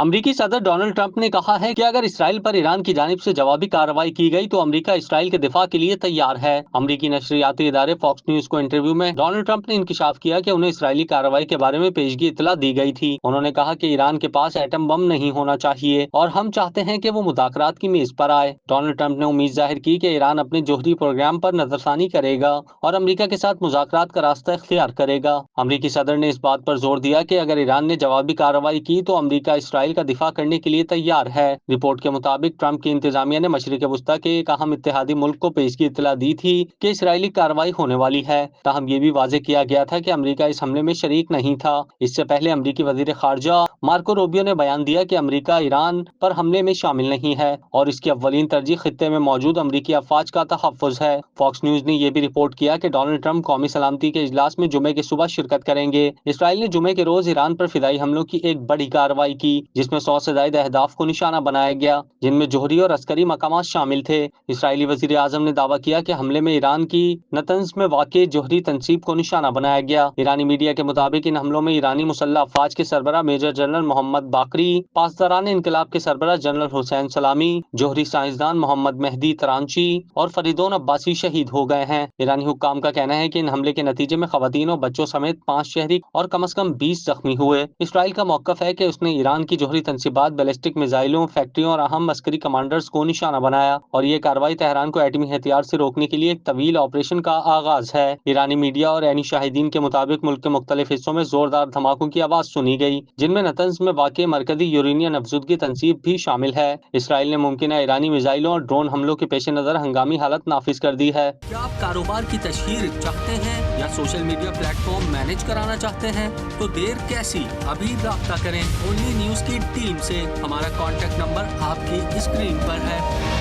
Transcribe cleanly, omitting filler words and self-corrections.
امریکی صدر Donald Trump نے کہا ہے کہ اگر اسرائیل پر ایران کی جانب سے جوابی کارروائی کی گئی تو امریکہ اسرائیل کے دفاع کے لیے تیار ہے۔ امریکی نشریاتی ادارے فاکس نیوز کو انٹرویو میں ڈونلڈ ٹرمپ نے انکشاف کیا کہ انہیں اسرائیلی کارروائی کے بارے میں پیشگی اطلاع دی گئی تھی۔ انہوں نے کہا کہ ایران کے پاس ایٹم بم نہیں ہونا چاہیے اور ہم چاہتے ہیں کہ وہ مذاکرات کی میز پر آئے۔ ڈونلڈ ٹرمپ نے امید ظاہر کی کہ ایران اپنے جوہری پروگرام پر نظر ثانی کرے گا اور امریکہ کے ساتھ مذاکرات کا راستہ اختیار کرے گا۔ امریکی صدر نے اس بات پر زور دیا کہ اگر ایران نے جوابی کارروائی کی تو امریکہ اسرائیل کا دفاع کرنے کے لیے تیار ہے۔ رپورٹ کے مطابق ٹرمپ کی انتظامیہ نے مشرق وسطیٰ کے ایک اہم اتحادی ملک کو پیشگی اطلاع دی تھی کہ اسرائیلی کارروائی ہونے والی ہے، تاہم یہ بھی واضح کیا گیا تھا کہ امریکہ اس حملے میں شریک نہیں تھا۔ اس سے پہلے امریکی وزیر خارجہ مارکو روبیو نے بیان دیا کہ امریکہ ایران پر حملے میں شامل نہیں ہے اور اس کی اولین ترجیح خطے میں موجود امریکی افواج کا تحفظ ہے۔ فاکس نیوز نے یہ بھی رپورٹ کیا کہ ڈونلڈ ٹرمپ قومی سلامتی کے اجلاس میں جمعے کی صبح شرکت کریں گے۔ اسرائیل نے جمعے کے روز ایران پر فضائی حملوں کی ایک بڑی کارروائی کی جس میں 100 سے زائد اہداف کو نشانہ بنایا گیا، جن میں جوہری اور عسکری مقامات شامل تھے۔ اسرائیلی وزیر اعظم نے دعویٰ کیا کہ حملے میں ایران کی نتنز میں واقع جوہری تنصیب کو نشانہ بنایا گیا۔ ایرانی میڈیا کے مطابق ان حملوں میں ایرانی مسلح افواج کے سربراہ میجر جنرل محمد باقری، پاسداران انقلاب کے سربراہ جنرل حسین سلامی، جوہری سائنسدان محمد مہدی ترانچی اور فریدون عباسی شہید ہو گئے ہیں۔ ایرانی حکام کا کہنا ہے کہ ان حملے کے نتیجے میں خواتین اور بچوں سمیت 5 شہری اور کم از کم 20 زخمی ہوئے۔ اسرائیل کا موقف ہے کہ اس نے ایران کی جوہری تنصیبات، بیلسٹک میزائلوں، فیکٹریوں اور اہم عسکری کمانڈرز کو نشانہ بنایا اور یہ کارروائی تہران کو ایٹمی ہتھیار سے روکنے کے لیے ایک طویل آپریشن کا آغاز ہے۔ ایرانی میڈیا اور عینی شاہدین کے مطابق ملک کے مختلف حصوں میں زوردار دھماکوں کی آواز سنی گئی، جن میں نتنز میں واقع مرکزی یورینیم افزودگی تنصیب بھی شامل ہے۔ اسرائیل نے ممکنہ ایرانی میزائلوں اور ڈرون حملوں کے پیش نظر ہنگامی حالت نافذ کر دی ہے۔ کیا آپ کاروبار کی تشہیر چاہتے ہیں یا social media plate form manage کرانا چاہتے ہیں تو دیر کیسی، ابھی رابطہ کریں اونلی نیوز کی ٹیم سے۔ ہمارا کانٹیکٹ نمبر آپ کی اسکرین پر ہے۔